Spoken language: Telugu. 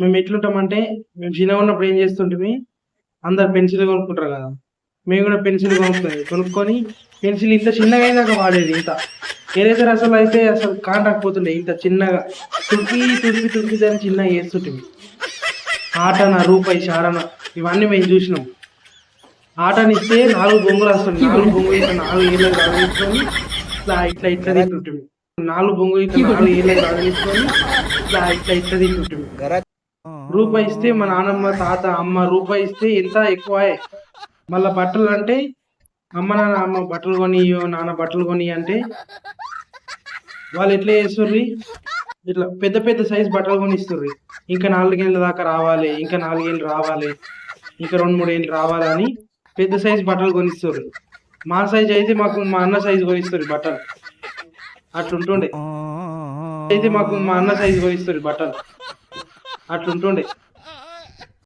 మేము ఎట్లుంటామంటే, మేము చిన్నగా ఉన్నప్పుడు ఏం చేస్తుంటిమి, అందరు పెన్సిల్ కొనుక్కుంటారు కదా! మేము కూడా పెన్సిల్ కొనుక్కొని పెన్సిల్ ఇంత చిన్నగా అయినాక వాడేది ఇంత. ఎరేజర్ అసలు అసలు కానరాకపోతుండే ఇంత చిన్నగా తుడిపి దాన్ని చిన్నగా చేస్తుంటిమి. ఆటన, రూపాయి, చారన ఇవన్నీ మేము చూసినాం. ఆటనిస్తే 4 బొంగులు వస్తుంది. 4 బొంగులు ఇట్లా 4 ఏళ్ళకి తగిలించుకొని ఇట్లా తింటుంటిమి. 4 బొంగులు ఇట్లా 4 ఏళ్ళకి తగిలించుకొని ఇట్లా తింటుంటిమి. రూపాయి ఇస్తే మా నానమ్మ, తాత, అమ్మ రూపాయి ఇస్తే ఎంత ఎక్కువే. మళ్ళా బట్టలు అంటే అమ్మ బట్టలు కొనియ్యో, నాన్న బట్టలు కొనియ్యి అంటే వాళ్ళు ఎట్లా చేస్తుర్రి, ఇట్లా పెద్ద పెద్ద సైజ్ బట్టలు కొనిస్తుర్రి. ఇంకా 4 ఏళ్ళ దాకా రావాలి, ఇంకా 4 ఏళ్ళు రావాలి, ఇంకా 2, 3 ఏళ్ళు రావాలని పెద్ద సైజ్ బట్టలు కొనిస్తుర్రు. మా సైజ్ అయితే మాకు మా అన్న సైజు కొనిస్తుర్రు బట్టలు. అట్లుంటుండే. అయితే మాకు మా అన్న సైజు కొనిస్తుర్రు బట్టలు. అట్లుంటుండే.